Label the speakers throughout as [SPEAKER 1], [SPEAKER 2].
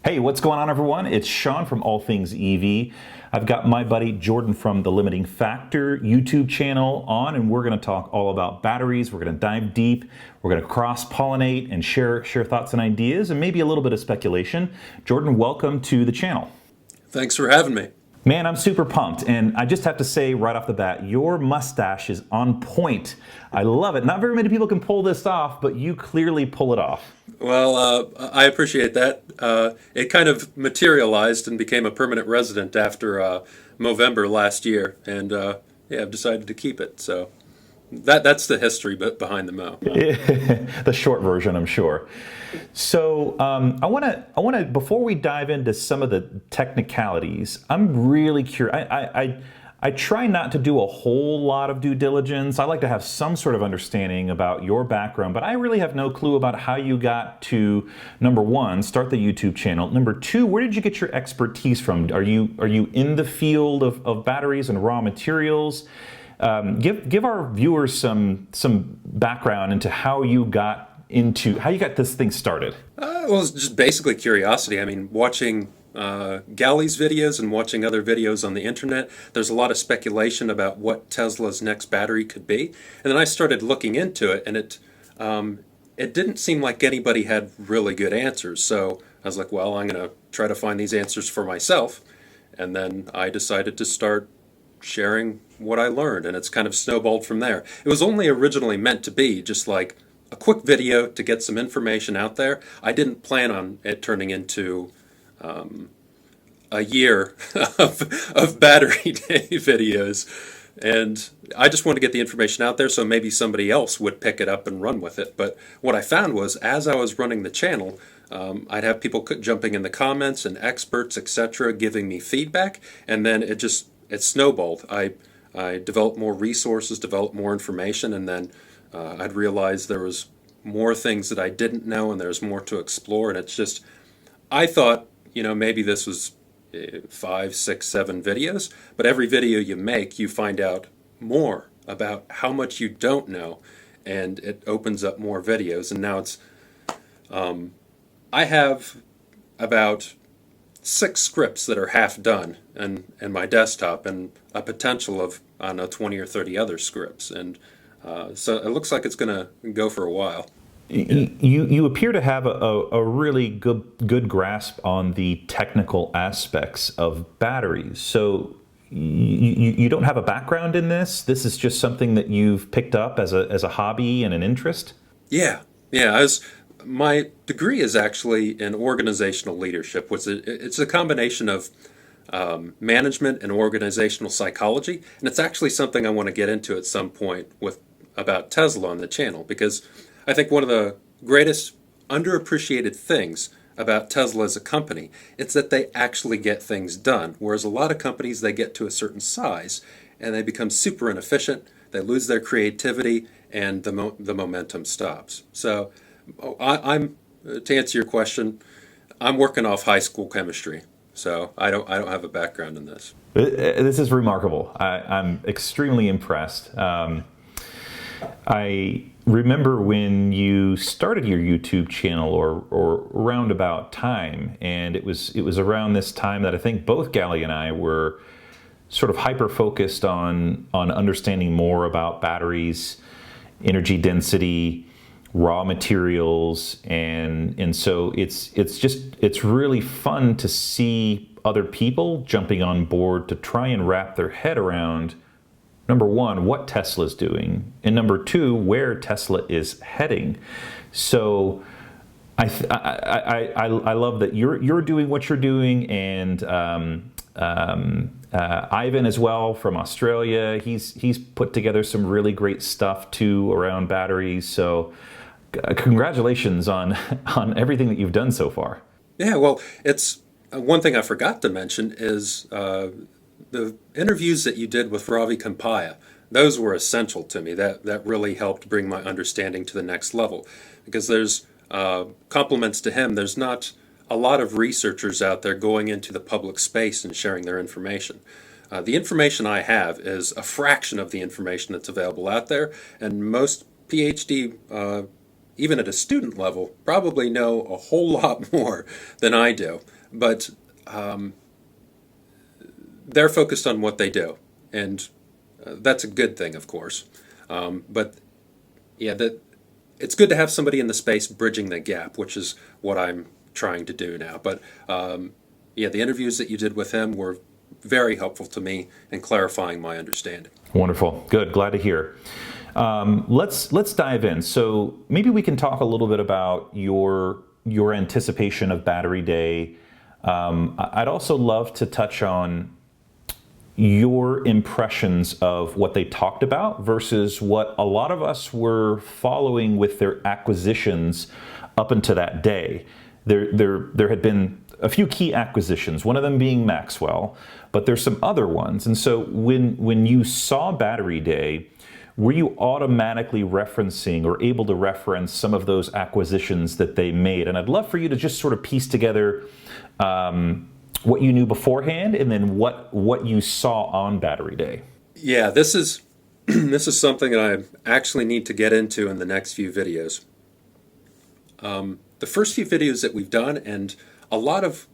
[SPEAKER 1] Hey, what's going on, everyone? It's Sean from All Things EV. I've got my buddy Jordan from the Limiting Factor YouTube channel on, and we're going to talk all about batteries. We're going to dive deep. We're going to cross-pollinate and share thoughts and ideas, and maybe a little bit of speculation. Jordan, welcome to the channel.
[SPEAKER 2] Thanks for having me.
[SPEAKER 1] Man, I'm super pumped, and I just have to say right off the bat, your mustache is on point. I love it. Not very many people can pull this off, but you clearly pull it off.
[SPEAKER 2] Well, I appreciate that. It kind of materialized and became a permanent resident after Movember last year, and yeah, I've decided to keep it. So that's the history behind the mo.
[SPEAKER 1] The short version, I'm sure. So I want to before we dive into some of the technicalities, I'm really curious. I try not to do a whole lot of due diligence. I like to have some sort of understanding about your background, but I really have no clue about how you got to, number one, start the YouTube channel. Number two, where did you get your expertise from? Are you in the field of batteries and raw materials? Give our viewers some background into how you got this thing started.
[SPEAKER 2] Well, it's just basically curiosity. I mean, watching Galley's videos and watching other videos on the internet, there's a lot of speculation about what Tesla's next battery could be. And then I started looking into it, and it didn't seem like anybody had really good answers. So I was like, well, I'm going to try to find these answers for myself. And then I decided to start sharing what I learned, and it's kind of snowballed from there. It was only originally meant to be just like a quick video to get some information out there. I didn't plan on it turning into a year of battery day videos, and I just wanted to get the information out there so maybe somebody else would pick it up and run with it. But what I found was, as I was running the channel, I'd have people jumping in the comments and experts, etc., giving me feedback, and then it snowballed. I developed more resources, developed more information, and then I'd realized there was more things that I didn't know, and there's more to explore. And it's just, I thought, maybe this was 5, 6, 7 videos, but every video you make, you find out more about how much you don't know, and it opens up more videos. And now I have about 6 scripts that are half done and my desktop, and a potential of, I don't know, 20 or 30 other scripts. And so it looks like it's going to go for a while.
[SPEAKER 1] You appear to have a really good grasp on the technical aspects of batteries. So you don't have a background in this? This is just something that you've picked up as a hobby and an interest?
[SPEAKER 2] Yeah. My degree is actually in organizational leadership, which it's a combination of management and organizational psychology, and it's actually something I want to get into at some point about Tesla on the channel, because I think one of the greatest underappreciated things about Tesla as a company is that they actually get things done, whereas a lot of companies, they get to a certain size and they become super inefficient, they lose their creativity, and the momentum stops. So I'm to answer your question, I'm working off high school chemistry, so I don't have a background in this.
[SPEAKER 1] This is remarkable. I'm extremely impressed. I remember when you started your YouTube channel, or around about time, and it was around this time that I think both Gally and I were sort of hyper focused on understanding more about batteries, energy density, raw materials, and so it's really fun to see other people jumping on board to try and wrap their head around, number one, what Tesla's doing, and number two, where Tesla is heading. So I love that you're doing what you're doing, and Ivan as well from Australia, he's put together some really great stuff too around batteries. So congratulations on everything that you've done so far.
[SPEAKER 2] Yeah, well, it's one thing I forgot to mention is the interviews that you did with Ravi Kampaya. Those were essential to me. That really helped bring my understanding to the next level, because there's compliments to him. There's not a lot of researchers out there going into the public space and sharing their information. The information I have is a fraction of the information that's available out there, and most PhD even at a student level, probably know a whole lot more than I do. But they're focused on what they do, and that's a good thing, of course. But yeah, it's good to have somebody in the space bridging the gap, which is what I'm trying to do now. But yeah, the interviews that you did with him were very helpful to me in clarifying my understanding.
[SPEAKER 1] Wonderful. Good. Glad to hear. Let's dive in. So maybe we can talk a little bit about your anticipation of Battery Day. I'd also love to touch on your impressions of what they talked about versus what a lot of us were following with their acquisitions up until that day. There had been a few key acquisitions, one of them being Maxwell, but there's some other ones. And so when you saw Battery Day, were you automatically referencing or able to reference some of those acquisitions that they made? And I'd love for you to just sort of piece together what you knew beforehand and then what you saw on Battery Day.
[SPEAKER 2] Yeah, this is this is something that I actually need to get into in the next few videos. The first few videos that we've done, and a lot of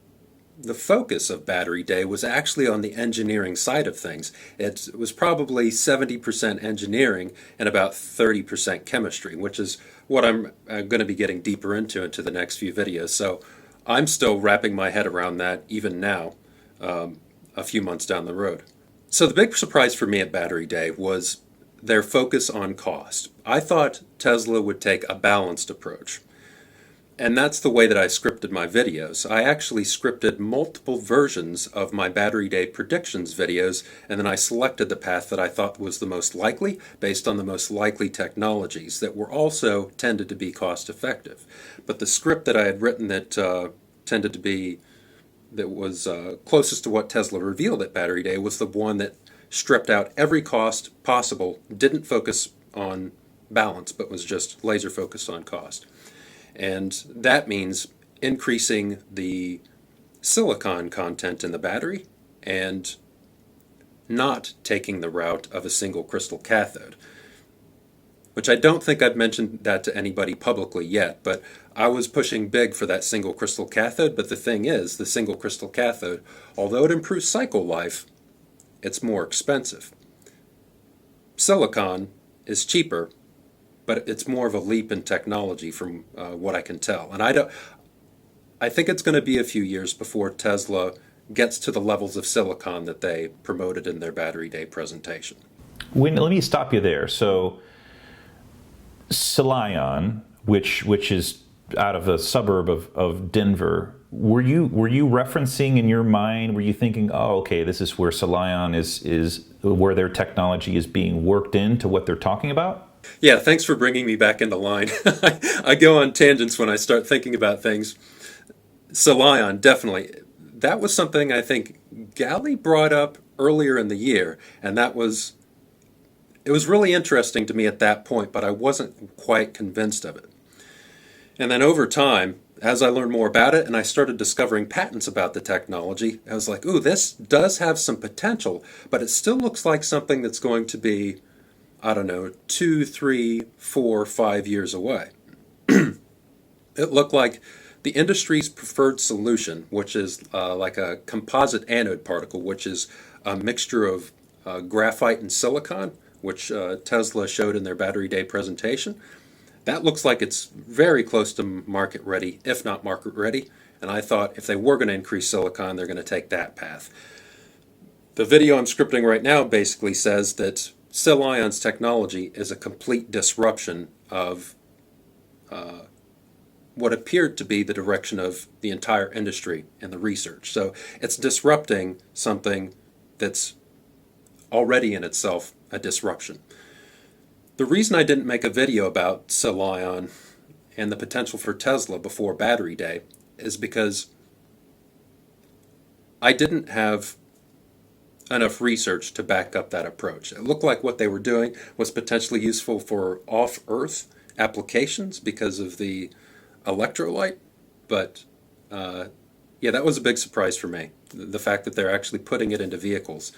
[SPEAKER 2] the focus of Battery Day was actually on the engineering side of things. It was probably 70% engineering and about 30% chemistry, which is what I'm going to be getting deeper into the next few videos. So I'm still wrapping my head around that even now, a few months down the road. So the big surprise for me at Battery Day was their focus on cost. I thought Tesla would take a balanced approach. And that's the way that I scripted my videos. I actually scripted multiple versions of my Battery Day predictions videos, and then I selected the path that I thought was the most likely based on the most likely technologies that were also tended to be cost effective. But the script that I had written that tended to be, that was closest to what Tesla revealed at Battery Day was the one that stripped out every cost possible, didn't focus on balance, but was just laser focused on cost. And that means increasing the silicon content in the battery and not taking the route of a single crystal cathode, which I don't think I've mentioned that to anybody publicly yet, but I was pushing big for that single crystal cathode. But the thing is, the single crystal cathode, although it improves cycle life, it's more expensive. Silicon is cheaper, but it's more of a leap in technology from what I can tell. And I think it's going to be a few years before Tesla gets to the levels of silicon that they promoted in their Battery Day presentation.
[SPEAKER 1] Let me stop you there. So Silicon, which is out of a suburb of Denver, were you referencing in your mind, were you thinking, oh, okay, this is where Silicon is where their technology is being worked into what they're talking about?
[SPEAKER 2] Yeah, thanks for bringing me back into line. I go on tangents when I start thinking about things. Silicon, definitely. That was something I think Gally brought up earlier in the year, and it was really interesting to me at that point, but I wasn't quite convinced of it. And then over time, as I learned more about it and I started discovering patents about the technology, I was like, ooh, this does have some potential, but it still looks like something that's going to be, I don't know, 2, 3, 4, 5 years away. It looked like the industry's preferred solution, which is like a composite anode particle, which is a mixture of graphite and silicon, which Tesla showed in their Battery Day presentation. That looks like it's very close to market ready, if not market ready. And I thought if they were going to increase silicon, they're going to take that path. The video I'm scripting right now basically says that Silicon technology is a complete disruption of what appeared to be the direction of the entire industry and the research. So it's disrupting something that's already in itself a disruption. The reason I didn't make a video about Silicon and the potential for Tesla before Battery Day is because I didn't have enough research to back up that approach. It looked like what they were doing was potentially useful for off-Earth applications because of the electrolyte, but yeah, that was a big surprise for me. The fact that they're actually putting it into vehicles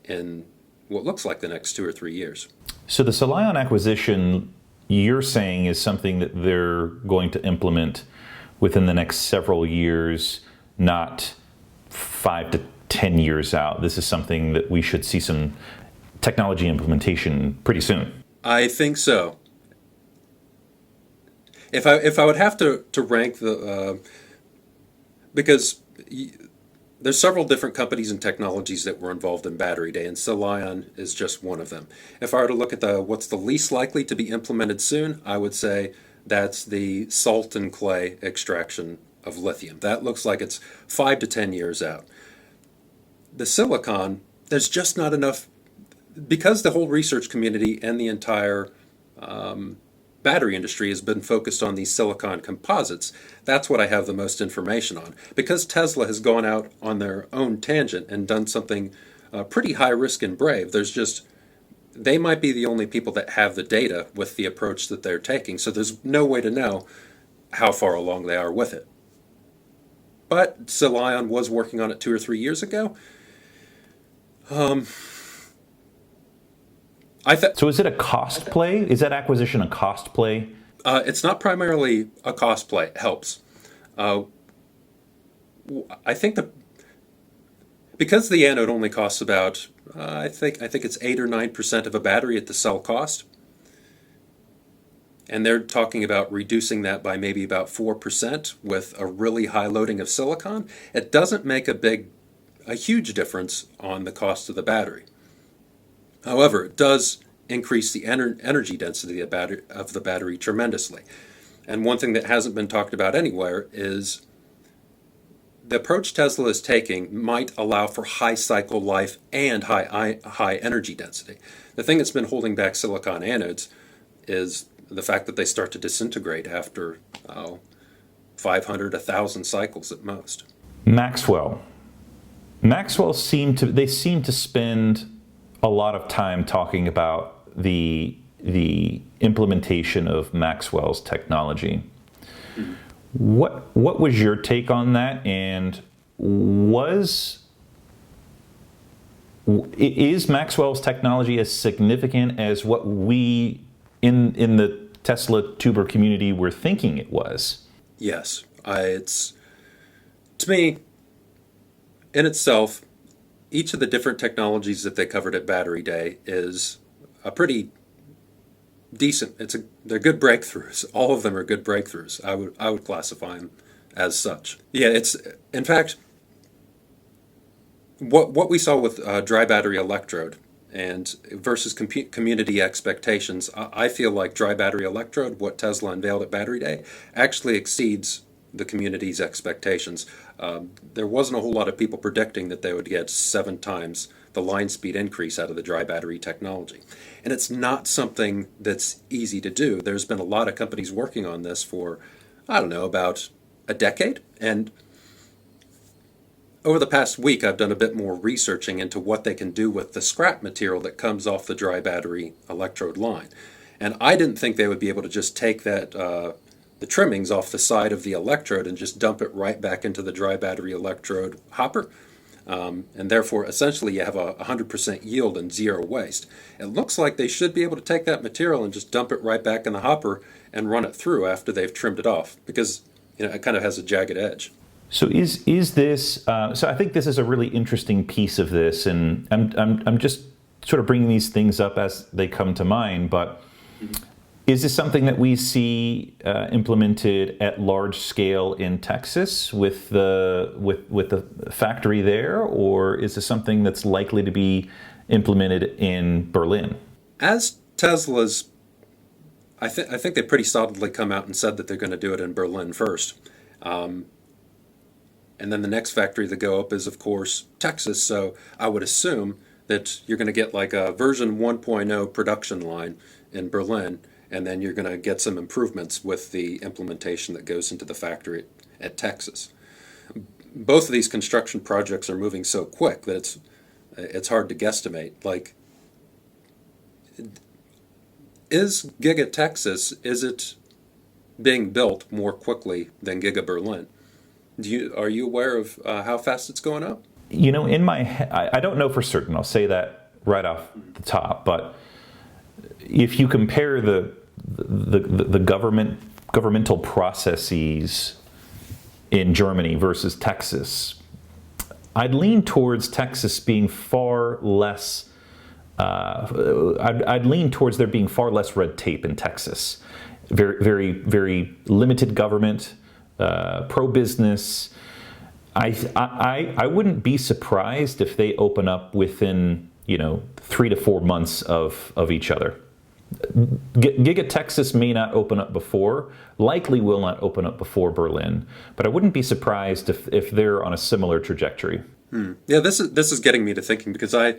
[SPEAKER 2] in what looks like the next 2 or 3 years.
[SPEAKER 1] So the Silicon acquisition, you're saying is something that they're going to implement within the next several years, not 5 to 10 years out. This is something that we should see some technology implementation pretty soon.
[SPEAKER 2] I think so. If I would have to rank because there's several different companies and technologies that were involved in Battery Day, and Sil-ion is just one of them. If I were to look at what's the least likely to be implemented soon, I would say that's the salt and clay extraction of lithium. That looks like it's 5 to 10 years out. The silicon, there's just not enough, because the whole research community and the entire battery industry has been focused on these silicon composites. That's what I have the most information on. Because Tesla has gone out on their own tangent and done something pretty high risk and brave, they might be the only people that have the data with the approach that they're taking, so there's no way to know how far along they are with it. But Sil-ion was working on it 2 or 3 years ago.
[SPEAKER 1] So is it a cost play? Is that acquisition a cost play?
[SPEAKER 2] It's not primarily a cost play. It helps. I think because the anode only costs about I think it's 8 or 9% of a battery at the cell cost, and they're talking about reducing that by maybe about 4% with a really high loading of silicon. It doesn't make a huge difference on the cost of the battery. However, it does increase the energy density of the battery tremendously. And one thing that hasn't been talked about anywhere is the approach Tesla is taking might allow for high cycle life and high energy density. The thing that's been holding back silicon anodes is the fact that they start to disintegrate after 500, 1,000 cycles at most. Maxwell
[SPEAKER 1] seem to spend a lot of time talking about the implementation of Maxwell's technology. Mm-hmm. What was your take on that, and is Maxwell's technology as significant as what we in the Tesla tuber community were thinking it was?
[SPEAKER 2] Yes, it's, to me, in itself, each of the different technologies that they covered at Battery Day is a pretty decent. They're good breakthroughs. All of them are good breakthroughs. I would classify them as such. Yeah, it's in fact what we saw with dry battery electrode and versus community expectations. I feel like dry battery electrode, what Tesla unveiled at Battery Day, actually exceeds the community's expectations. There wasn't a whole lot of people predicting that they would get 7 times the line speed increase out of the dry battery technology. And it's not something that's easy to do. There's been a lot of companies working on this for, I don't know, about a decade. And over the past week, I've done a bit more researching into what they can do with the scrap material that comes off the dry battery electrode line. And I didn't think they would be able to just take that the trimmings off the side of the electrode and just dump it right back into the dry battery electrode hopper. And therefore, essentially, you have a 100% yield and 0 waste. It looks like they should be able to take that material and just dump it right back in the hopper and run it through after they've trimmed it off, because it kind of has a jagged edge.
[SPEAKER 1] So is this? So I think this is a really interesting piece of this, and I'm just sort of bringing these things up as they come to mind, but. Mm-hmm. Is this something that we see implemented at large scale in Texas with the factory there, or is this something that's likely to be implemented in Berlin?
[SPEAKER 2] As Tesla's, I think they pretty solidly come out and said that they're going to do it in Berlin first, and then the next factory to go up is, of course, Texas. So I would assume that you're going to get like a version 1.0 production line in Berlin. And then you're going to get some improvements with the implementation that goes into the factory at Texas. Both of these construction projects are moving so quick that it's hard to guesstimate. Like, is Giga Texas, is it being built more quickly than Giga Berlin? Are you aware of how fast it's going up?
[SPEAKER 1] In my head, I don't know for certain. I'll say that right off the top. But if you compare the the governmental processes in Germany versus Texas, I'd lean towards Texas being far less. I'd lean towards there being far less red tape in Texas. Very limited government, pro-business. I wouldn't be surprised if they open up within 3 to 4 months of each other. Giga Texas may not open up before, likely will not open up before Berlin, but I wouldn't be surprised if they're on a similar trajectory.
[SPEAKER 2] Yeah, this is getting me to thinking, because I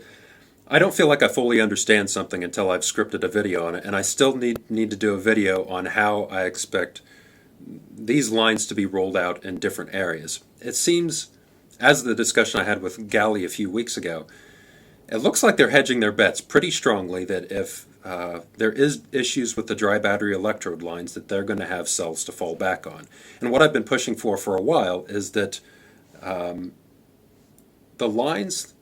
[SPEAKER 2] don't feel like I fully understand something until I've scripted a video on it, and I still need to do a video on how I expect these lines to be rolled out in different areas. It seems, as the discussion I had with Gally a few weeks ago, it looks like they're hedging their bets pretty strongly that if there is issues with the dry battery electrode lines, that they're going to have cells to fall back on. And what I've been pushing for a while is that the lines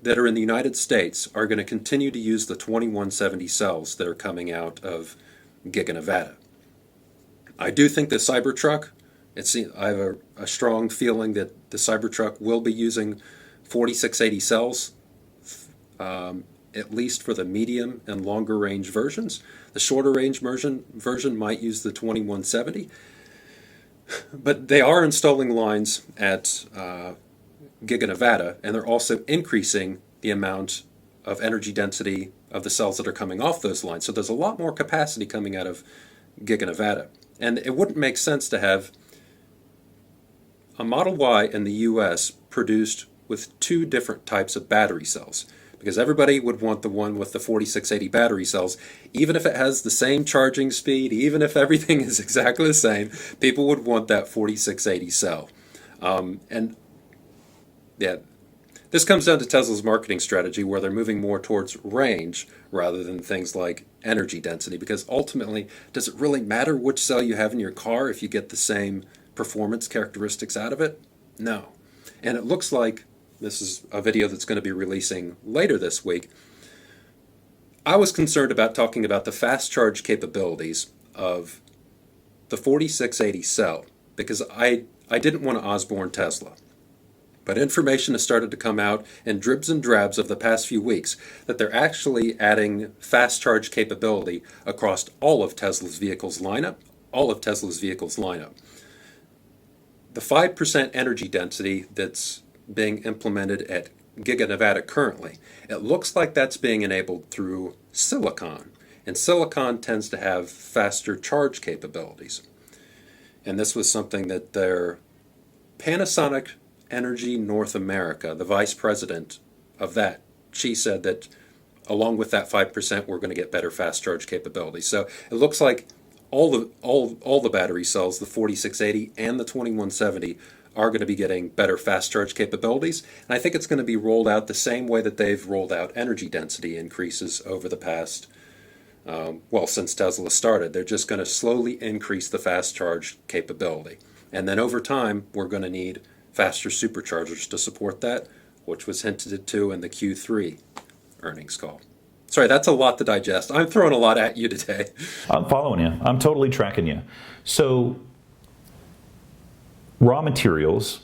[SPEAKER 2] that are in the United States are going to continue to use the 2170 cells that are coming out of Giga Nevada. I do think the Cybertruck, I have a strong feeling that the Cybertruck will be using 4680 cells, at least for the medium and longer range versions. The shorter range version might use the 2170. But they are installing lines at Giga Nevada, and they're also increasing the amount of energy density of the cells that are coming off those lines. So there's a lot more capacity coming out of Giga Nevada. And it wouldn't make sense to have a Model Y in the US produced with 2 different types of battery cells, because everybody would want the one with the 4680 battery cells. Even if it has the same charging speed, even if everything is exactly the same, people would want that 4680 cell. And yeah, this comes down to Tesla's marketing strategy, where they're moving more towards range rather than things like energy density, because ultimately, does it really matter which cell you have in your car if you get the same performance characteristics out of it? No. And it looks like this is a video that's going to be releasing later this week. I was concerned about talking about the fast charge capabilities of the 4680 cell, because I didn't want to Osborne Tesla. But information has started to come out in dribs and drabs of the past few weeks that they're actually adding fast charge capability across all of Tesla's vehicles lineup. The 5% energy density that's being implemented at Giga Nevada currently, it looks like that's being enabled through silicon. And silicon tends to have faster charge capabilities. And this was something that their Panasonic Energy North America, the vice president of that, she said that along with that 5%, we're going to get better fast charge capability. So it looks like all the battery cells, the 4680 and the 2170, are going to be getting better fast charge capabilities. And I think it's going to be rolled out the same way that they've rolled out energy density increases over the past, since Tesla started. They're just going to slowly increase the fast charge capability. And then over time, we're going to need faster superchargers to support that, which was hinted to in the Q3 earnings call. Sorry, that's a lot to digest. I'm throwing a lot at you today.
[SPEAKER 1] I'm following you. I'm totally tracking you. So, raw materials.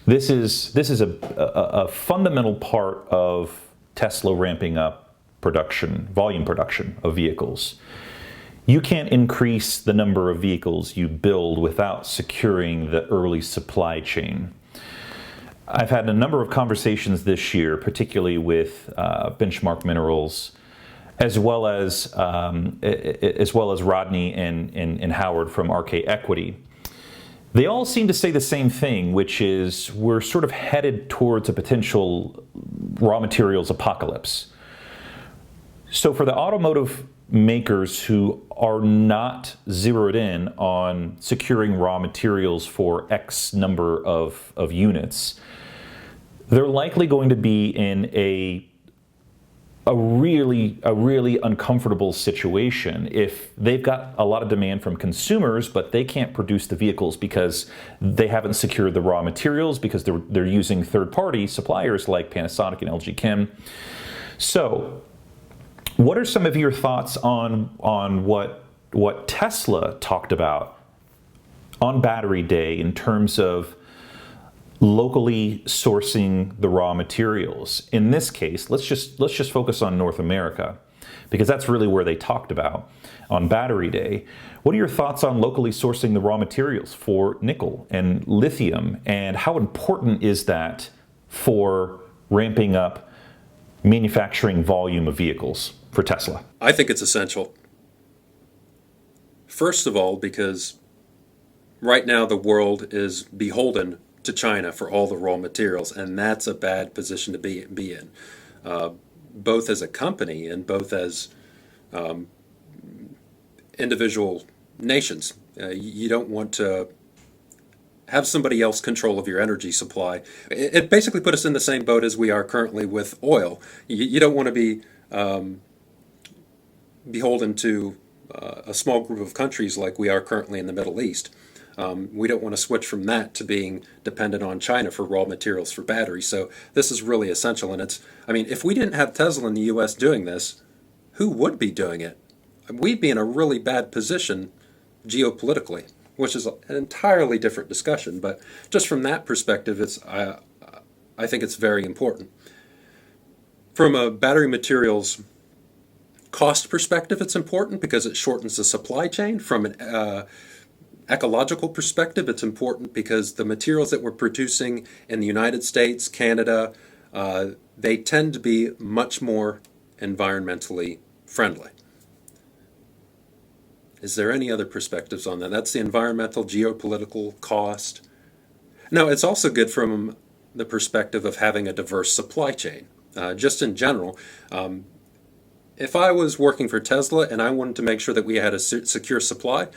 [SPEAKER 1] This is a fundamental part of Tesla ramping up volume production of vehicles. You can't increase the number of vehicles you build without securing the early supply chain. I've had a number of conversations this year, particularly with Benchmark Minerals, as well as Rodney and Howard from RK Equity. They all seem to say the same thing, which is we're sort of headed towards a potential raw materials apocalypse. So for the automotive makers who are not zeroed in on securing raw materials for X number of units, they're likely going to be in a really uncomfortable situation if they've got a lot of demand from consumers, but they can't produce the vehicles because they haven't secured the raw materials, because they're using third-party suppliers like Panasonic and LG Chem. So, what are some of your thoughts on what what Tesla talked about on Battery Day in terms of locally sourcing the raw materials. In this case, let's just focus on North America, because that's really where they talked about on Battery Day. What are your thoughts on locally sourcing the raw materials for nickel and lithium, and how important is that for ramping up manufacturing volume of vehicles for Tesla?
[SPEAKER 2] I think it's essential. First of all, because right now the world is beholden to China for all the raw materials, and that's a bad position to be in, both as a company and both as individual nations. You don't want to have somebody else control of your energy supply. It basically put us in the same boat as we are currently with oil. You don't want to be beholden to a small group of countries like we are currently in the Middle East. We don't want to switch from that to being dependent on China for raw materials for batteries. So this is really essential. And if we didn't have Tesla in the U.S. doing this, who would be doing it? We'd be in a really bad position geopolitically, which is an entirely different discussion. But just from that perspective, I think it's very important. From a battery materials cost perspective, it's important because it shortens the supply chain. From an ecological perspective, it's important because the materials that we're producing in the United States, Canada, they tend to be much more environmentally friendly. Is there any other perspectives on that? That's the environmental, geopolitical cost. No, it's also good from the perspective of having a diverse supply chain. Just in general, if I was working for Tesla and I wanted to make sure that we had a secure supply,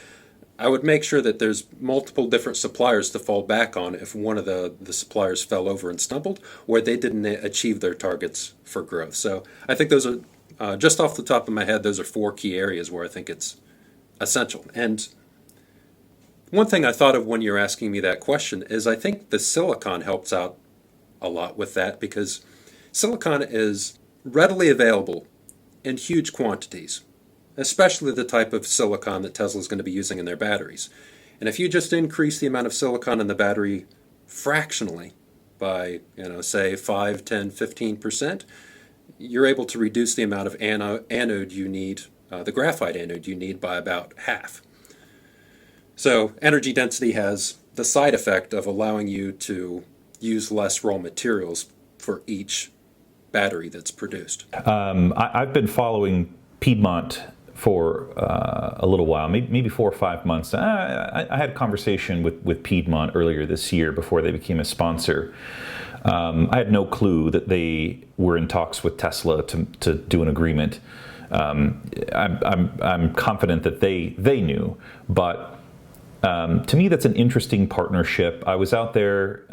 [SPEAKER 2] I would make sure that there's multiple different suppliers to fall back on if one of the suppliers fell over and stumbled, or they didn't achieve their targets for growth. So I think those are, just off the top of my head, those are 4 key areas where I think it's essential. And one thing I thought of when you're asking me that question is I think the silicon helps out a lot with that, because silicon is readily available in huge quantities, especially the type of silicon that Tesla is going to be using in their batteries. And if you just increase the amount of silicon in the battery fractionally by, say 5, 10, 15%, you're able to reduce the amount of anode you need, the graphite anode you need, by about half. So energy density has the side effect of allowing you to use less raw materials for each battery that's produced.
[SPEAKER 1] I've been following Piedmont for a little while, maybe 4 or 5 months. I had a conversation with Piedmont earlier this year before they became a sponsor. I had no clue that they were in talks with Tesla to do an agreement. I'm confident that they knew, but to me that's an interesting partnership. I was out there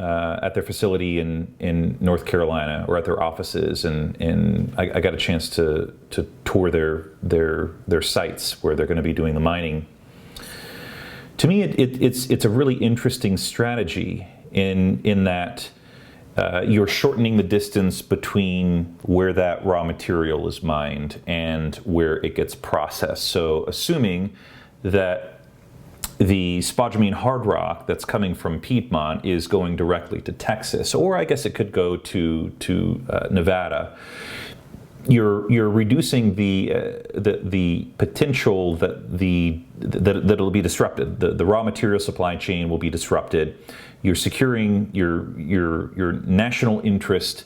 [SPEAKER 1] at their facility in North Carolina, or at their offices, and I got a chance to tour their sites where they're going to be doing the mining. To me, it's a really interesting strategy in that you're shortening the distance between where that raw material is mined and where it gets processed. So assuming that the spodumene hard rock that's coming from Piedmont is going directly to Texas, or I guess it could go to Nevada, you're reducing the potential that it'll be disrupted. The raw material supply chain will be disrupted. You're securing your national interest,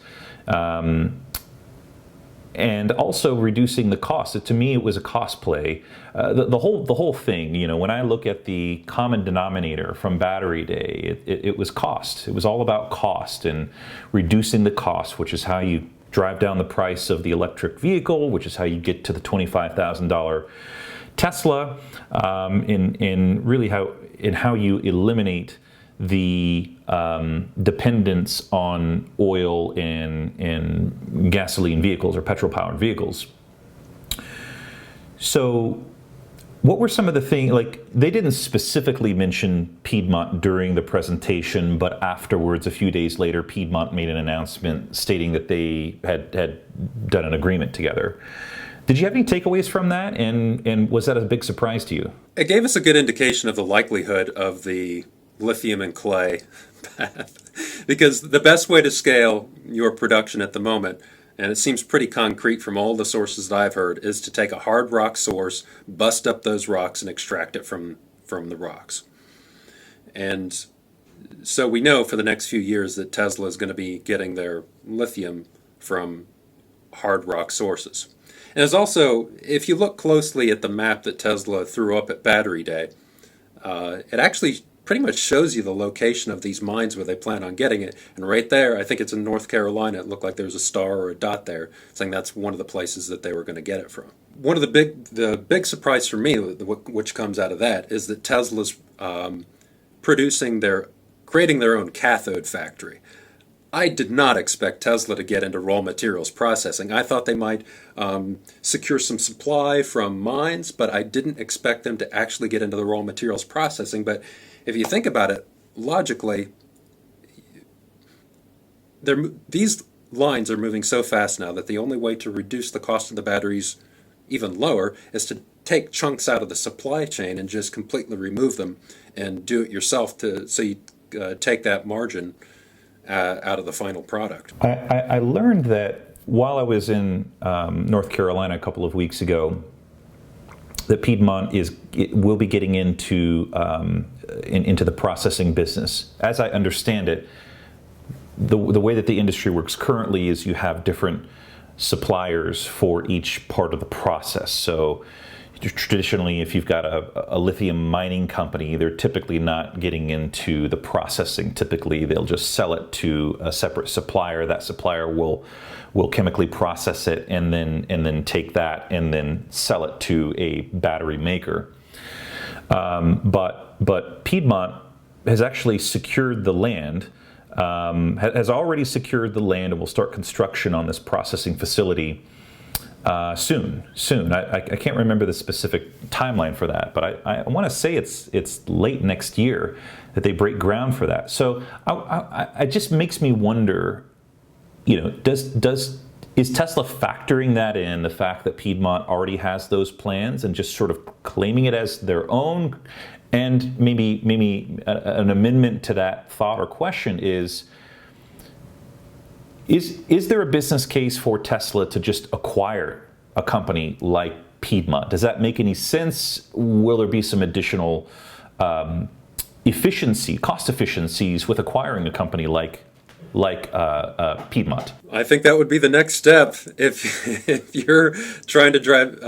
[SPEAKER 1] and also reducing the cost. To me, it was a cost play. The whole thing, when I look at the common denominator from Battery Day, it was cost. It was all about cost and reducing the cost, which is how you drive down the price of the electric vehicle, which is how you get to the $25,000 Tesla, in how you eliminate the dependence on oil and gasoline vehicles or petrol-powered vehicles. So what were some of the things, they didn't specifically mention Piedmont during the presentation, but afterwards, a few days later, Piedmont made an announcement stating that they had done an agreement together. Did you have any takeaways from that, and was that a big surprise to you?
[SPEAKER 2] It gave us a good indication of the likelihood of the lithium and clay path, because the best way to scale your production at the moment, and it seems pretty concrete from all the sources that I've heard, is to take a hard rock source, bust up those rocks, and extract it from the rocks. And so we know for the next few years that Tesla is going to be getting their lithium from hard rock sources. And there's also, if you look closely at the map that Tesla threw up at Battery Day, it actually pretty much shows you the location of these mines where they plan on getting it. And right there, I think it's in North Carolina, it looked like there was a star or a dot there, saying that's one of the places that they were going to get it from. One of the big surprise for me, which comes out of that, is that Tesla's creating their own cathode factory. I did not expect Tesla to get into raw materials processing. I thought they might secure some supply from mines, but I didn't expect them to actually get into the raw materials processing. But if you think about it logically, these lines are moving so fast now that the only way to reduce the cost of the batteries even lower is to take chunks out of the supply chain and just completely remove them and do it yourself so you take that margin out of the final product.
[SPEAKER 1] I learned that while I was in North Carolina a couple of weeks ago, that Piedmont will be getting into the processing business. As I understand it, the way that the industry works currently is you have different suppliers for each part of the process. So traditionally, if you've got a lithium mining company, they're typically not getting into the processing. Typically, they'll just sell it to a separate supplier. That supplier will chemically process it and then take that and then sell it to a battery maker. But Piedmont has actually secured the land, has already secured the land, and will start construction on this processing facility soon. I can't remember the specific timeline for that, but I want to say it's late next year that they break ground for that. So it just makes me wonder, is Tesla factoring that in, the fact that Piedmont already has those plans and just sort of claiming it as their own? And maybe an amendment to that thought or question is there a business case for Tesla to just acquire a company like Piedmont? Does that make any sense? Will there be some additional cost efficiencies with acquiring a company like Piedmont?
[SPEAKER 2] I think that would be the next step if you're trying to drive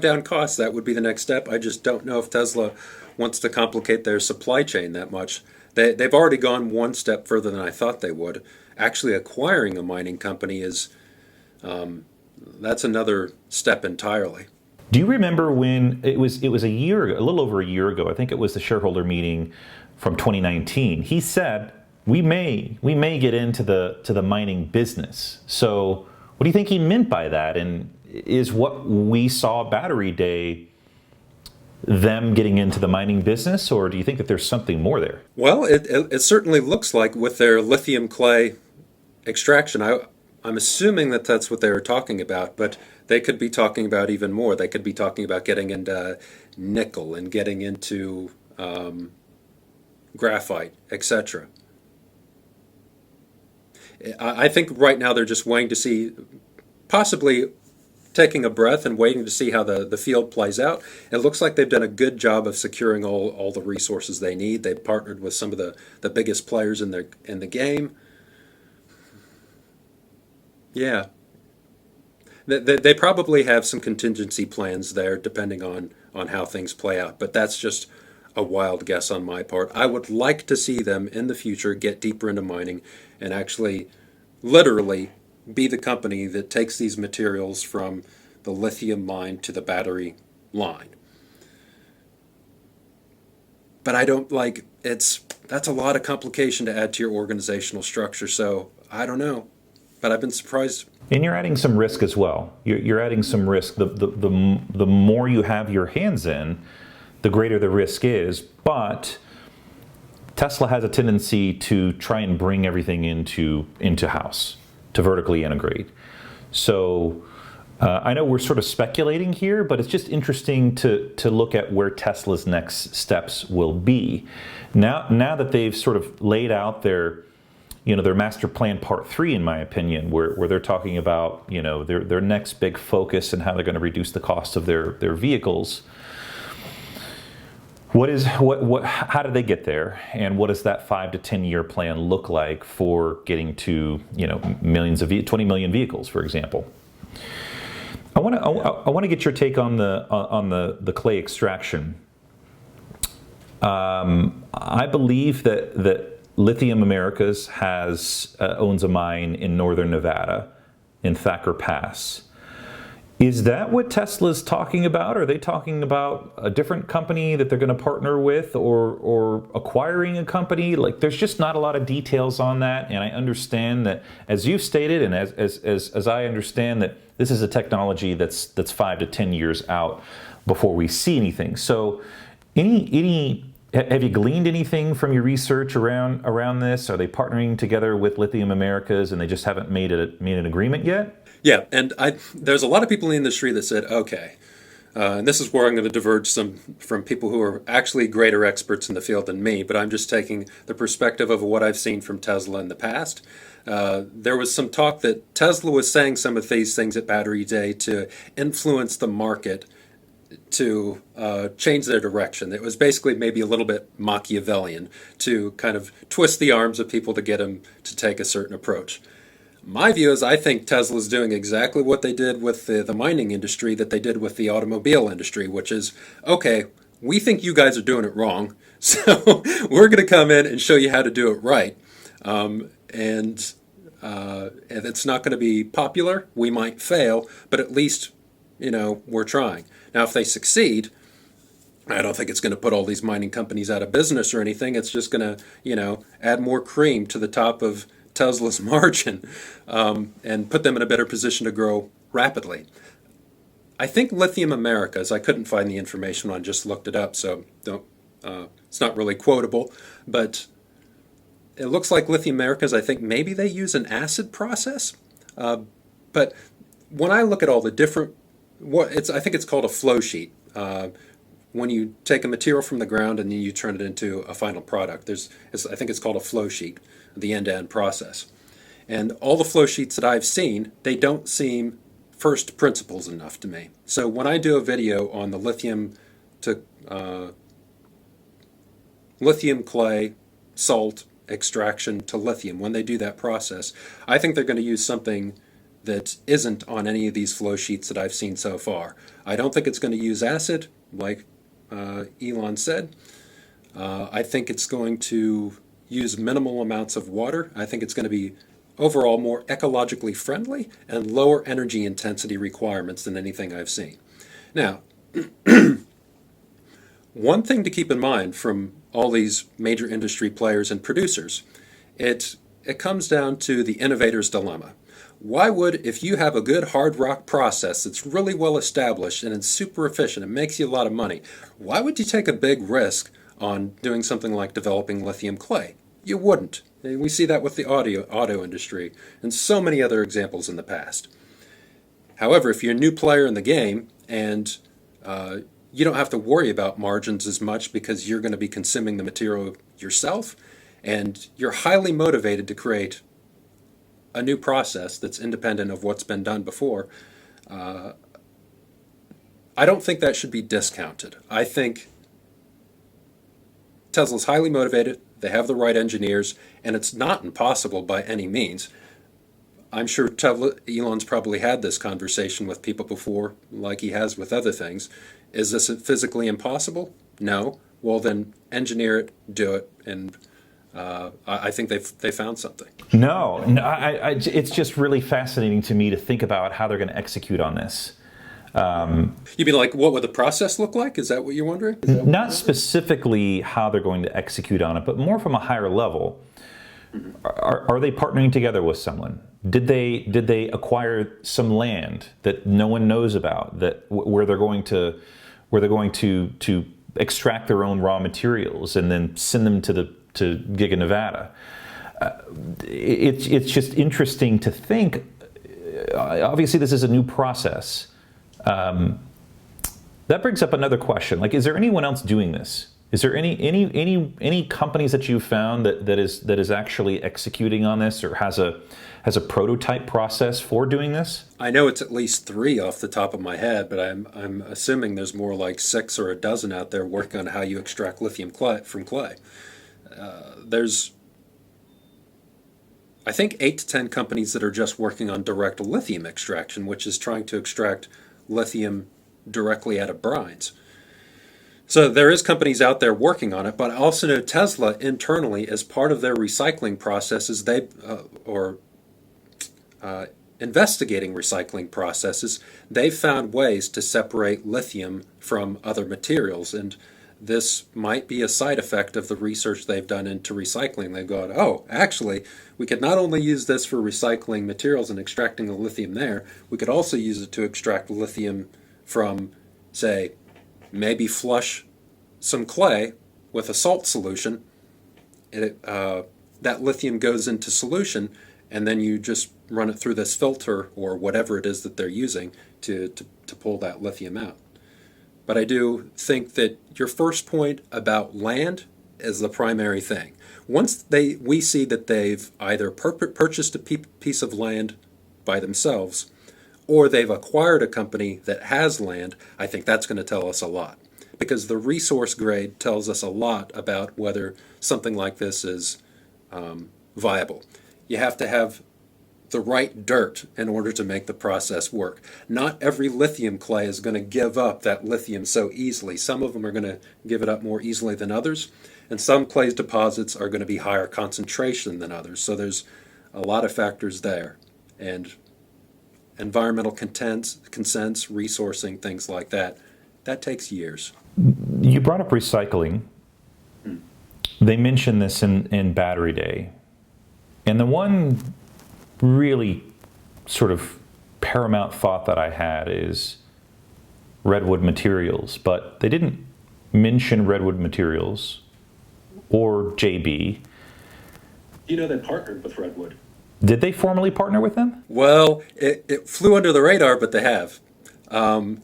[SPEAKER 2] down costs. That would be the next step. I just don't know if Tesla wants to complicate their supply chain that much. They've already gone one step further than I thought they would. Actually, acquiring a mining company that's another step entirely.
[SPEAKER 1] Do you remember when it was a little over a year ago? I think it was the shareholder meeting from 2019. He said we may get into the mining business. So what do you think he meant by that? And is what we saw Battery Day them getting into the mining business, or do you think that there's something more there?
[SPEAKER 2] Well, it certainly looks like with their lithium clay extraction, I'm assuming that that's what they were talking about, but they could be talking about even more. They could be talking about getting into nickel and getting into graphite, etc. I think right now they're just waiting to see, possibly taking a breath and waiting to see how the field plays out. It looks like they've done a good job of securing all the resources they need. They've partnered with some of the biggest players in the game. Yeah. They probably have some contingency plans there depending on how things play out, but that's just a wild guess on my part. I would like to see them in the future get deeper into mining and actually literally be the company that takes these materials from the lithium mine to the battery line. But I don't that's a lot of complication to add to your organizational structure, so I don't know. But I've been surprised.
[SPEAKER 1] And you're adding some risk as well. You're adding some risk. The more you have your hands in, the greater the risk is. But Tesla has a tendency to try and bring everything into house, to vertically integrate. So I know we're sort of speculating here, but it's just interesting to look at where Tesla's next steps will be. Now that they've sort of laid out their master plan part 3, in my opinion, where they're talking about, their next big focus and how they're going to reduce the cost of their vehicles. How do they get there, and what does that 5 to 10 year plan look like for getting to 20 million vehicles, for example? I want to get your take on the clay extraction. I believe that Lithium Americas owns a mine in northern Nevada, in Thacker Pass. Is that what Tesla's talking about? Are they talking about a different company that they're going to partner with, or acquiring a company? Like, there's just not a lot of details on that. And I understand that, as you've stated, and as I understand, that this is a technology that's 5 to 10 years out before we see anything. So, have you gleaned anything from your research around this? Are they partnering together with Lithium Americas and they just haven't made an agreement yet?
[SPEAKER 2] Yeah, and there's a lot of people in the industry that said, okay, and this is where I'm going to diverge some from people who are actually greater experts in the field than me, but I'm just taking the perspective of what I've seen from Tesla in the past. There was some talk that Tesla was saying some of these things at Battery Day to influence the market to change their direction. It was basically maybe a little bit Machiavellian to kind of twist the arms of people to get them to take a certain approach. My view is I think Tesla's doing exactly what they did with the mining industry that they did with the automobile industry, which is, okay, we think you guys are doing it wrong, so we're going to come in and show you how to do it right. And it's not going to be popular. We might fail, but at least, we're trying. Now, if they succeed, I don't think it's going to put all these mining companies out of business or anything. It's just going to, add more cream to the top of Tesla's margin, and put them in a better position to grow rapidly. I think Lithium Americas, I couldn't find the information when I just looked it up, so it's not really quotable, but it looks like Lithium Americas, I think maybe they use an acid process, but when I look at all the different, I think it's called a flow sheet. When you take a material from the ground and then you turn it into a final product, I think it's called a flow sheet, the end-to-end process. And all the flow sheets that I've seen, they don't seem first principles enough to me. So when I do a video on the lithium clay salt extraction to lithium, when they do that process, I think they're going to use something that isn't on any of these flow sheets that I've seen so far. I don't think it's going to use acid, like Elon said. I think it's going to use minimal amounts of water. I think it's going to be overall more ecologically friendly and lower energy intensity requirements than anything I've seen. Now, one thing to keep in mind from all these major industry players and producers, it comes down to the innovator's dilemma. Why would, if you have a good hard rock process that's really well established and it's super efficient, it makes you a lot of money, why would you take a big risk on doing something like developing lithium clay? You wouldn't. And we see that with the auto industry and so many other examples in the past. However, if you're a new player in the game and you don't have to worry about margins as much because you're going to be consuming the material yourself, and you're highly motivated to create a new process that's independent of what's been done before, I don't think that should be discounted. I think Tesla's highly motivated, they have the right engineers, and it's not impossible by any means. I'm sure Elon's probably had this conversation with people before, like he has with other things. Is this physically impossible? No. Well, then engineer it, do it, and I think they found something.
[SPEAKER 1] No, it's just really fascinating to me to think about how they're going to execute on this.
[SPEAKER 2] You mean like what would the process look like? Is that what you're wondering?
[SPEAKER 1] Not specifically how they're going to execute on it, but more from a higher level. Are they partnering together with someone? Did they acquire some land that no one knows about, that where they're going to extract their own raw materials and then send them to Giga Nevada? It's just interesting to think, obviously this is a new process. That brings up another question. Like, is there anyone else doing this? Is there any companies that you've found that is actually executing on this, or has a prototype process for doing this?
[SPEAKER 2] I know it's at least 3 off the top of my head, but I'm assuming there's more like 6 or a dozen out there working on how you extract lithium from clay. There's, I think, 8 to 10 companies that are just working on direct lithium extraction, which is trying to extract lithium directly out of brines. So there is companies out there working on it, but I also know Tesla internally, as part of their recycling processes, investigating recycling processes, they've found ways to separate lithium from other materials. And this might be a side effect of the research they've done into recycling. They've gone, oh, actually, we could not only use this for recycling materials and extracting the lithium there, we could also use it to extract lithium from, say, maybe flush some clay with a salt solution. That lithium goes into solution, and then you just run it through this filter or whatever it is that they're using to pull that lithium out. But I do think that your first point about land is the primary thing. Once we see that they've either purchased a piece of land by themselves, or they've acquired a company that has land, I think that's going to tell us a lot. Because the resource grade tells us a lot about whether something like this is viable. You have to have the right dirt in order to make the process work. Not every lithium clay is going to give up that lithium so easily. Some of them are going to give it up more easily than others, and some clay deposits are going to be higher concentration than others. So there's a lot of factors there. And environmental consents, resourcing, things like that, that takes years.
[SPEAKER 1] You brought up recycling. They mentioned this in Battery Day. And the one really sort of paramount thought that I had is Redwood Materials. But they didn't mention Redwood Materials or JB.
[SPEAKER 2] You know, they partnered with Redwood.
[SPEAKER 1] Did they formally partner with them?
[SPEAKER 2] Well, it flew under the radar, but they have. And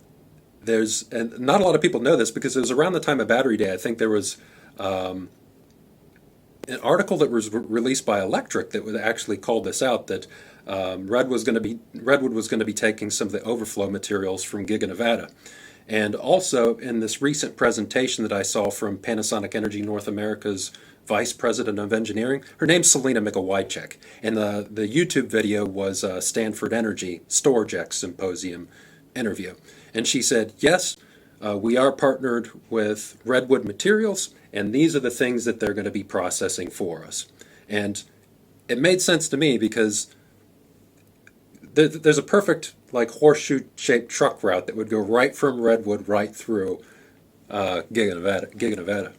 [SPEAKER 2] not a lot of people know this because it was around the time of Battery Day. I think there was an article that was released by Electric that would actually call this out, that Redwood was going to be taking some of the overflow materials from Giga Nevada. And also in this recent presentation that I saw from Panasonic Energy North America's Vice President of Engineering, her name's Selena Mikowajcik, and the YouTube video was a Stanford Energy Storage Symposium interview. And she said, yes, we are partnered with Redwood Materials, and these are the things that they're going to be processing for us. And it made sense to me because there's a perfect like horseshoe-shaped truck route that would go right from Redwood right through Giga Nevada.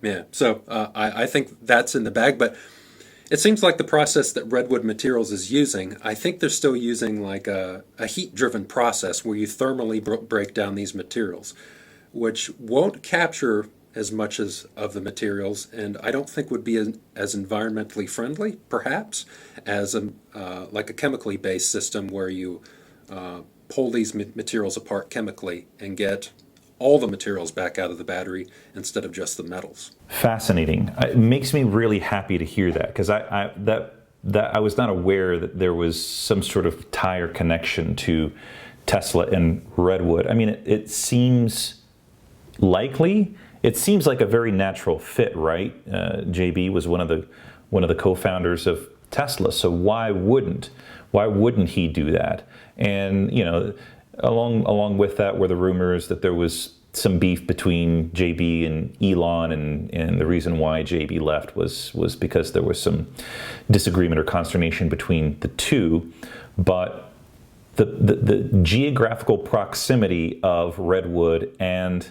[SPEAKER 2] Yeah, so I think that's in the bag, but it seems like the process that Redwood Materials is using, I think they're still using like a heat-driven process where you thermally break down these materials, which won't capture as much as of the materials, and I don't think would be as environmentally friendly, perhaps, as like a chemically based system where you pull these materials apart chemically and get all the materials back out of the battery instead of just the metals.
[SPEAKER 1] Fascinating. It makes me really happy to hear that, because I was not aware that there was some sort of tie or connection to Tesla and Redwood. I mean, it seems likely. It seems like a very natural fit, right? JB was one of the co-founders of Tesla, so why wouldn't he do that? And you know, along with that were the rumors that there was some beef between JB and Elon, and the reason why JB left was because there was some disagreement or consternation between the two. But the geographical proximity of Redwood and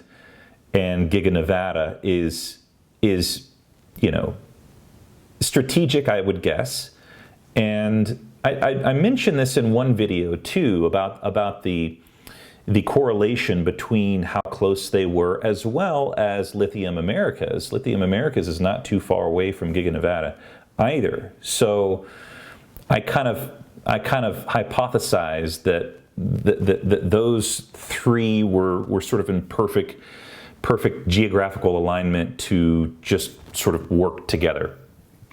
[SPEAKER 1] Giga Nevada is you know, strategic, I would guess. And I mentioned this in one video too about the correlation between how close they were, as well as Lithium Americas. Lithium Americas is not too far away from Giga Nevada either. So I kind of hypothesized that those three were sort of in perfect geographical alignment to just sort of work together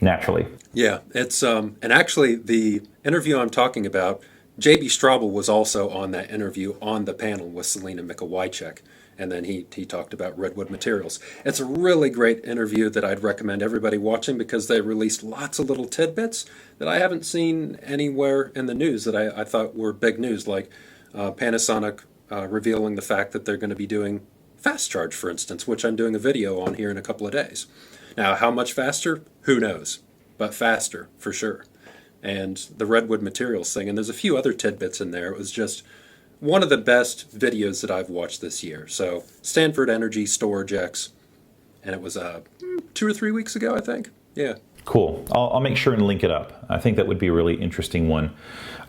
[SPEAKER 1] naturally.
[SPEAKER 2] Yeah, it's and actually the interview I'm talking about, J.B. Straubel was also on that interview on the panel with Selena Mikowajcik, and then he talked about redwood materials. It's a really great interview that I'd recommend everybody watching because they released lots of little tidbits that I haven't seen anywhere in the news that I thought were big news, like Panasonic revealing the fact that they're going to be doing fast charge, for instance, which I'm doing a video on here in a couple of days. Now, how much faster? Who knows? But faster, for sure. And the redwood materials thing, and there's a few other tidbits in there. It was just one of the best videos that I've watched this year. So, Stanford Energy Storage X, and it was 2 or 3 weeks ago, I think. Yeah.
[SPEAKER 1] Cool. I'll make sure and link it up. I think that would be a really interesting one.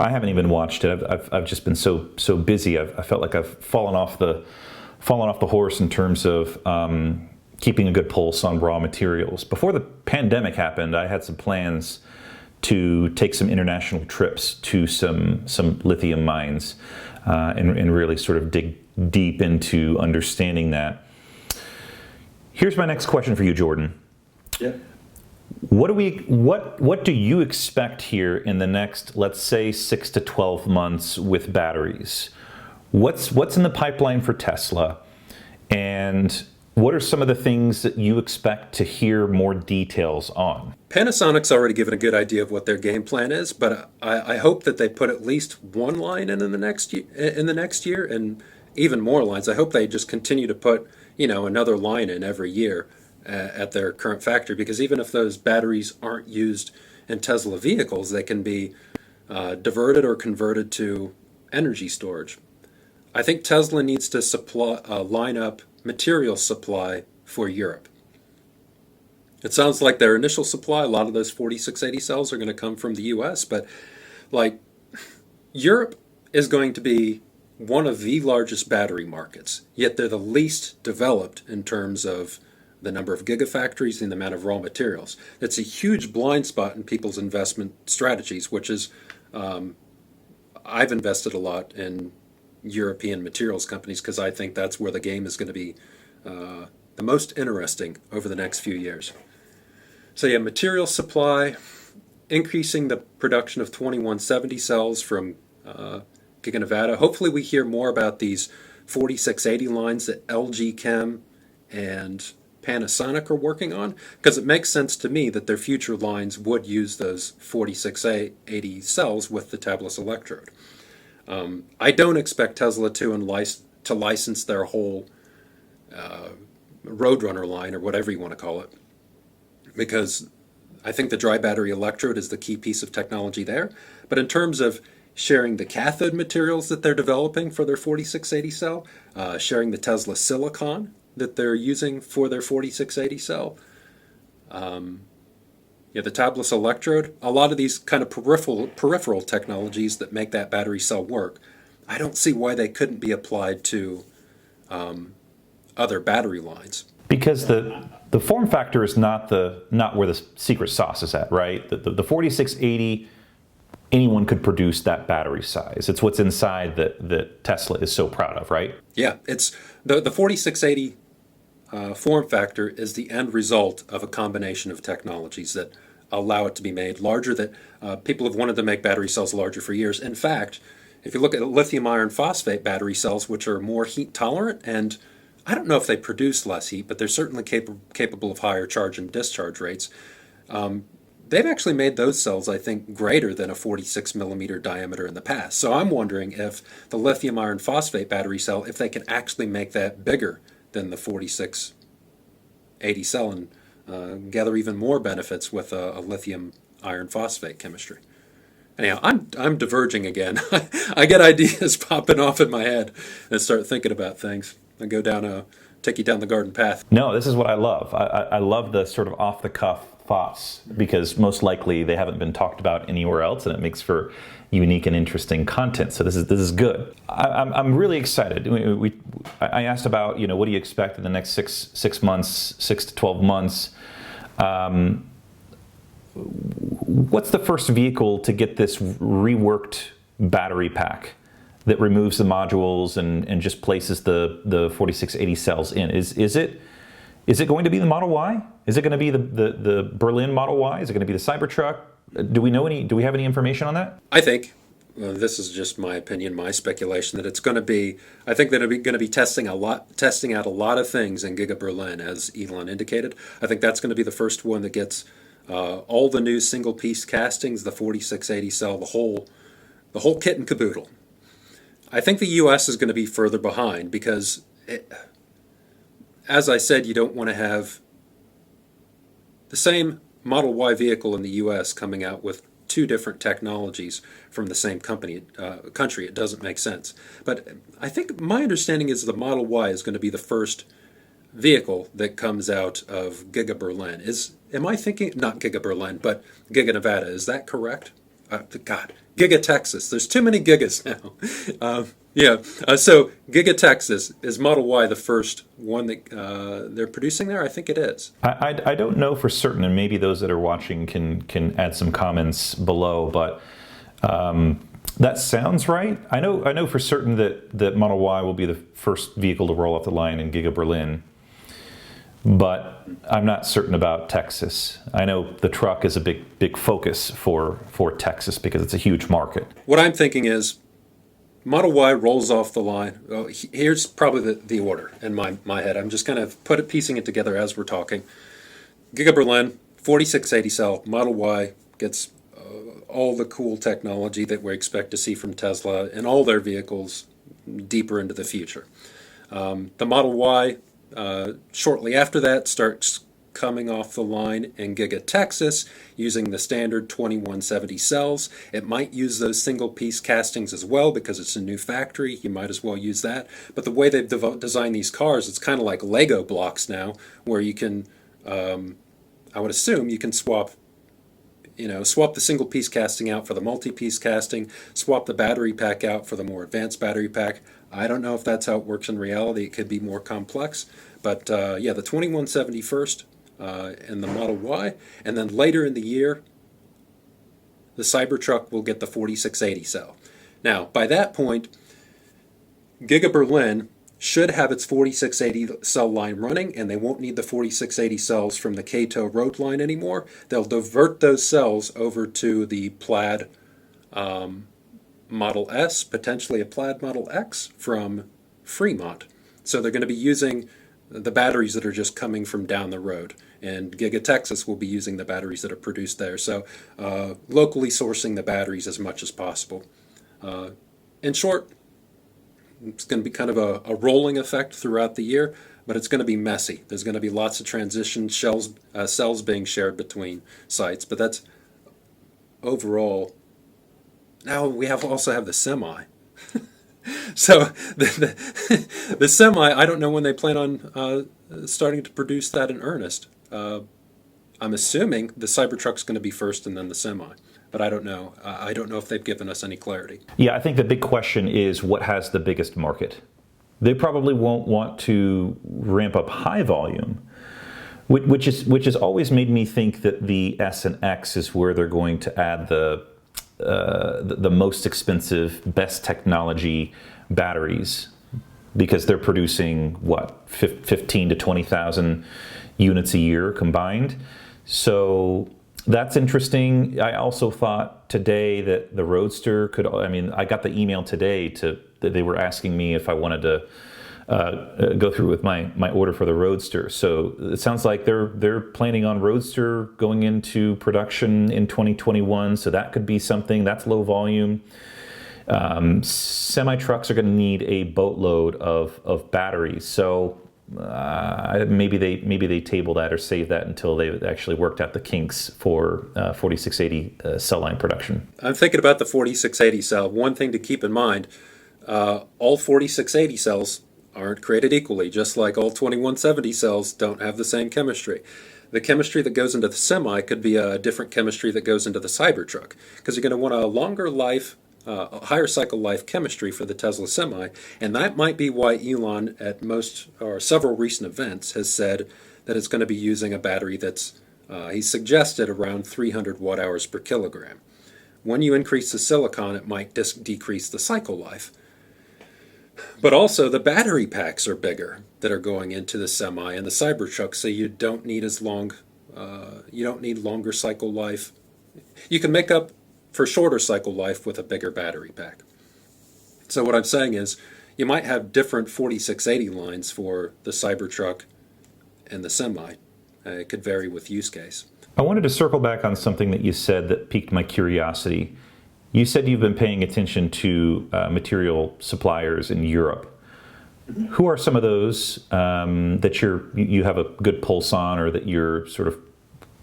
[SPEAKER 1] I haven't even watched it. I've just been so busy. I felt like I've fallen off the horse in terms of keeping a good pulse on raw materials. Before the pandemic happened, I had some plans to take some international trips to some lithium mines and really sort of dig deep into understanding that. Here's my next question for you, Jordan.
[SPEAKER 2] Yeah.
[SPEAKER 1] What do you expect here in the next, let's say, 6 to 12 months with batteries? What's in the pipeline for Tesla? And what are some of the things that you expect to hear more details on?
[SPEAKER 2] Panasonic's already given a good idea of what their game plan is, but I hope that they put at least one line in the next year, and even more lines. I hope they just continue to put another line in every year at their current factory, because even if those batteries aren't used in Tesla vehicles, they can be diverted or converted to energy storage. I think Tesla needs to line up material supply for Europe. It sounds like their initial supply, a lot of those 4680 cells are going to come from the US, but Europe is going to be one of the largest battery markets, yet they're the least developed in terms of the number of gigafactories and the amount of raw materials. It's a huge blind spot in people's investment strategies, which is, I've invested a lot in European materials companies because I think that's where the game is going to be the most interesting over the next few years. So yeah, material supply, increasing the production of 2170 cells from Giga Nevada. Hopefully we hear more about these 4680 lines that LG Chem and Panasonic are working on, because it makes sense to me that their future lines would use those 4680 cells with the tabless electrode. I don't expect Tesla to license their whole Roadrunner line, or whatever you want to call it, because I think the dry battery electrode is the key piece of technology there. But in terms of sharing the cathode materials that they're developing for their 4680 cell, sharing the Tesla silicon that they're using for their 4680 cell, the tabless electrode, a lot of these kind of peripheral technologies that make that battery cell work, I don't see why they couldn't be applied to other battery lines.
[SPEAKER 1] Because the form factor is not where the secret sauce is at, right? The 4680, anyone could produce that battery size. It's what's inside that Tesla is so proud of, right?
[SPEAKER 2] Yeah, it's the 4680 form factor is the end result of a combination of technologies that allow it to be made larger, that people have wanted to make battery cells larger for years. In fact, if you look at lithium iron phosphate battery cells, which are more heat tolerant, and I don't know if they produce less heat, but they're certainly capable of higher charge and discharge rates. They've actually made those cells, I think, greater than a 46 millimeter diameter in the past. So I'm wondering if the lithium iron phosphate battery cell, if they can actually make that bigger than the 4680 cell and gather even more benefits with a lithium iron phosphate chemistry. Anyhow, I'm diverging again. I get ideas popping off in my head and start thinking about things. I go take you down the garden path.
[SPEAKER 1] No, this is what I love. I love the sort of off-the-cuff thoughts, because most likely they haven't been talked about anywhere else, and it makes for unique and interesting content. So this is good. I'm really excited. I asked about what do you expect in the next 6 months, 6 to 12 months. what's the first vehicle to get this reworked battery pack that removes the modules and just places the 4680 cells in? Is it going to be the Model Y? Is it going to be the Berlin Model Y? Is it going to be the Cybertruck? Do we have any information on that?
[SPEAKER 2] I think, well, this is just my opinion, my speculation, that it's going to be, I think that it's going to be testing out a lot of things in Giga Berlin, as Elon indicated. I think that's going to be the first one that gets all the new single piece castings, the 4680 cell, the whole kit and caboodle. I think the US is going to be further behind because, as I said, you don't want to have the same Model Y vehicle in the US coming out with two different technologies from the same country. It doesn't make sense. But I think my understanding is the Model Y is going to be the first vehicle that comes out of Giga Berlin. Am I thinking, not Giga Berlin, but Giga Nevada? Is that correct? God, Giga Texas. There's too many gigas now. So Giga Texas, is Model Y the first one that they're producing there? I think it is.
[SPEAKER 1] I don't know for certain, and maybe those that are watching can add some comments below, but that sounds right. I know for certain that Model Y will be the first vehicle to roll off the line in Giga Berlin, but I'm not certain about Texas. I know the truck is a big focus for Texas because it's a huge market.
[SPEAKER 2] What I'm thinking is Model Y rolls off the line. Well, here's probably the order in my head. I'm just kind of piecing it together as we're talking. Giga Berlin, 4680 cell. Model Y gets all the cool technology that we expect to see from Tesla and all their vehicles deeper into the future. The Model Y, shortly after that, starts coming off the line in Giga Texas using the standard 2170 cells. It might use those single piece castings as well because it's a new factory. You might as well use that. But the way they've designed these cars, it's kind of like Lego blocks now, where you can, I would assume, you can swap the single piece casting out for the multi-piece casting, swap the battery pack out for the more advanced battery pack. I don't know if that's how it works in reality. It could be more complex. But the 2170 first, and the Model Y, and then later in the year, the Cybertruck will get the 4680 cell. Now, by that point, Giga Berlin should have its 4680 cell line running, and they won't need the 4680 cells from the Kato road line anymore. They'll divert those cells over to the Plaid Model S, potentially a Plaid Model X from Fremont. So they're going to be using the batteries that are just coming from down the road. And Giga Texas will be using the batteries that are produced there. So locally sourcing the batteries as much as possible. In short, it's going to be kind of a rolling effect throughout the year, but it's going to be messy. There's going to be lots of transition cells being shared between sites. But that's overall. Now we also have the Semi. So the Semi, I don't know when they plan on starting to produce that in earnest. I'm assuming the Cybertruck's going to be first and then the Semi, but I don't know. I don't know if they've given us any clarity.
[SPEAKER 1] Yeah, I think the big question is what has the biggest market? They probably won't want to ramp up high volume, which has always made me think that the S and X is where they're going to add the most expensive, best technology batteries, because they're producing what, 15 to 20,000 units a year combined. So that's interesting. I also thought today that the Roadster could. I mean, I got the email today that they were asking me if I wanted to go through with my order for the Roadster. So it sounds like they're planning on Roadster going into production in 2021. So that could be something that's low volume. Semi trucks are going to need a boatload of batteries. So maybe they table that or save that until they've actually worked out the kinks for 4680 cell line production.
[SPEAKER 2] I'm thinking about the 4680 cell. One thing to keep in mind, all 4680 cells aren't created equally, just like all 2170 cells don't have the same chemistry. The chemistry that goes into the Semi could be a different chemistry that goes into the Cybertruck, because you're going to want a longer life, a higher cycle life chemistry for the Tesla Semi, and that might be why Elon at most or several recent events has said that it's going to be using a battery that's He suggested around 300 watt hours per kilogram. When you increase the silicon, it might decrease the cycle life. But also, the battery packs are bigger that are going into the semi and the Cybertruck, so you don't need as long, you don't need longer cycle life. You can make up for shorter cycle life with a bigger battery pack. So what I'm saying is, you might have different 4680 lines for the Cybertruck and the semi. It could vary with use case.
[SPEAKER 1] I wanted to circle back on something that you said that piqued my curiosity. You said you've been paying attention to material suppliers in Europe. Who are some of those that you have a good pulse on, or that you're sort of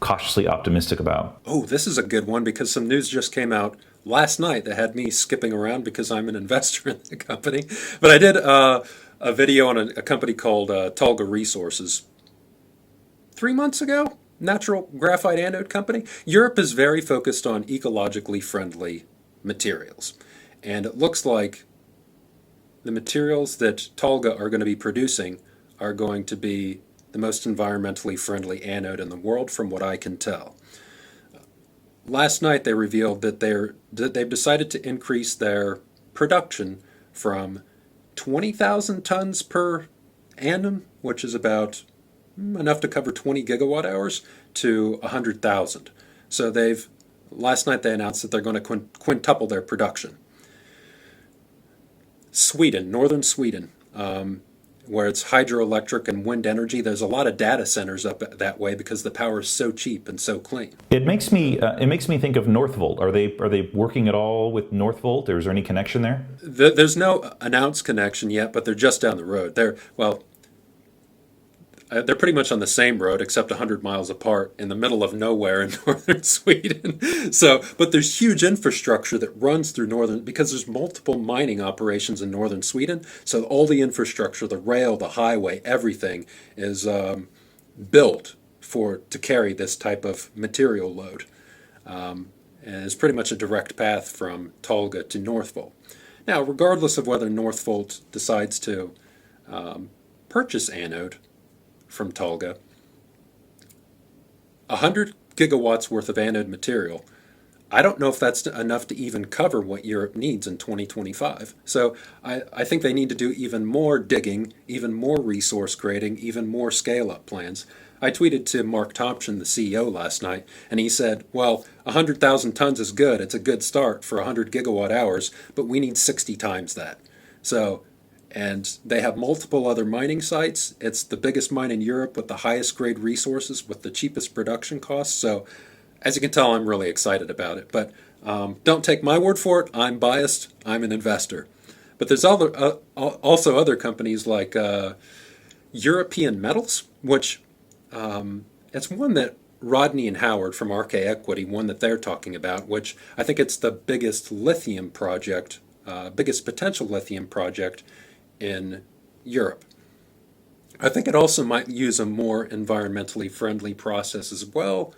[SPEAKER 1] cautiously optimistic about?
[SPEAKER 2] Oh, this is a good one because some news just came out last night that had me skipping around because I'm an investor in the company. But I did a video on a company called Tolga Resources 3 months ago. Natural graphite anode company. Europe is very focused on ecologically friendly materials. And it looks like the materials that Tolga are going to be producing are going to be the most environmentally friendly anode in the world, from what I can tell. Last night they revealed that they've decided to increase their production from 20,000 tons per annum, which is about enough to cover 20 gigawatt hours, to 100,000. So last night they announced that they're going to quintuple their production. Sweden, northern Sweden, where it's hydroelectric and wind energy, there's a lot of data centers up that way because the power is so cheap and so clean.
[SPEAKER 1] It makes me think of Northvolt. Are they working at all with Northvolt, or is there any connection there?
[SPEAKER 2] There's no announced connection yet, but they're just down the road. They're pretty much on the same road, except 100 miles apart, in the middle of nowhere in northern Sweden. But there's huge infrastructure that runs through because there's multiple mining operations in northern Sweden. So all the infrastructure, the rail, the highway, everything is built to carry this type of material load. And it's pretty much a direct path from Tolga to Northvolt. Now, regardless of whether Northvolt decides to purchase anode from Tolga, 100 gigawatts worth of anode material, I don't know if that's enough to even cover what Europe needs in 2025. So I think they need to do even more digging, even more resource grading, even more scale-up plans. I tweeted to Mark Thompson, the CEO, last night, and he said, well, 100,000 tons is good. It's a good start for 100 gigawatt hours, but we need 60 times that. And they have multiple other mining sites. It's the biggest mine in Europe with the highest grade resources with the cheapest production costs. So as you can tell, I'm really excited about it. But don't take my word for it. I'm biased. I'm an investor. But there's also other companies like European Metals, which it's one that Rodney and Howard from RK Equity, one that they're talking about, which I think it's the biggest lithium project, biggest potential lithium project in Europe. I think it also might use a more environmentally friendly process as well.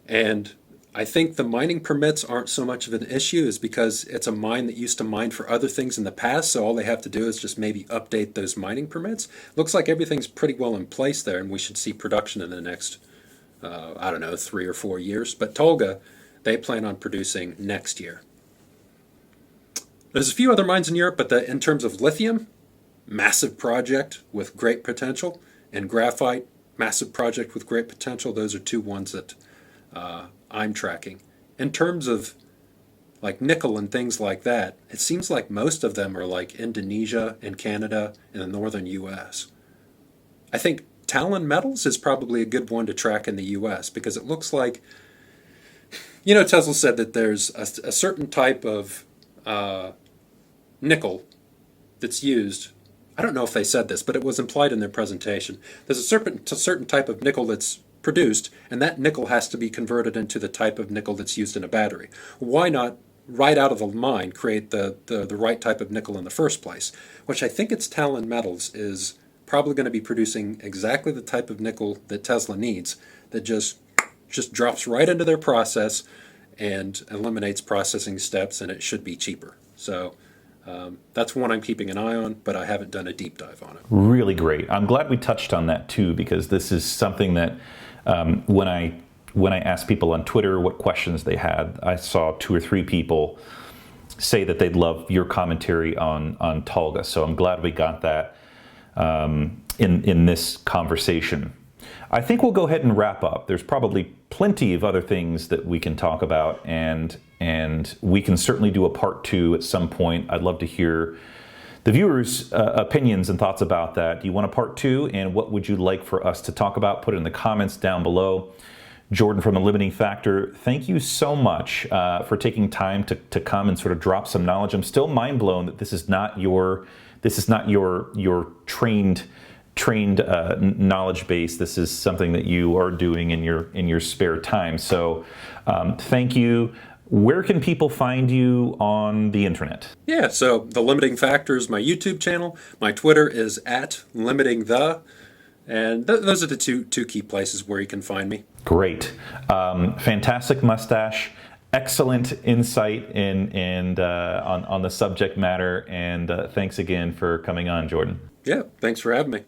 [SPEAKER 2] And I think the mining permits aren't so much of an issue, is because it's a mine that used to mine for other things in the past, so all they have to do is just maybe update those mining permits. Looks like everything's pretty well in place there, and we should see production in the next, 3 or 4 years. But Tolga, they plan on producing next year. There's a few other mines in Europe, but in terms of lithium, massive project with great potential, and graphite, massive project with great potential. Those are two ones that I'm tracking. In terms of like nickel and things like that, it seems like most of them are like Indonesia and Canada and the northern U.S. I think Talon Metals is probably a good one to track in the U.S. because it looks like, Tesla said that there's a certain type of nickel that's used. I don't know if they said this, but it was implied in their presentation. There's a certain type of nickel that's produced, and that nickel has to be converted into the type of nickel that's used in a battery. Why not, right out of the mine, create the right type of nickel in the first place? Which I think it's Talon Metals is probably going to be producing exactly the type of nickel that Tesla needs, that just drops right into their process and eliminates processing steps, and it should be cheaper. So That's one I'm keeping an eye on, but I haven't done a deep dive on it.
[SPEAKER 1] Really great. I'm glad we touched on that too, because this is something that when I asked people on Twitter what questions they had, I saw 2 or 3 people say that they'd love your commentary on Tolga. So I'm glad we got that in this conversation. I think we'll go ahead and wrap up. There's probably plenty of other things that we can talk about, and we can certainly do a part 2 at some point. I'd love to hear the viewers' opinions and thoughts about that. Do you want a part 2, and what would you like for us to talk about? Put it in the comments down below. Jordan from The Limiting Factor, thank you so much for taking time to come and sort of drop some knowledge. I'm still mind blown that this is not your trained knowledge base. This is something that you are doing in your spare time. So thank you. Where can people find you on the internet?
[SPEAKER 2] Yeah, so The Limiting Factor is my YouTube channel. My Twitter is @limitingthe. And those are the two key places where you can find me.
[SPEAKER 1] Great. Fantastic mustache. Excellent insight on the subject matter. And thanks again for coming on, Jordan.
[SPEAKER 2] Yeah, thanks for having me.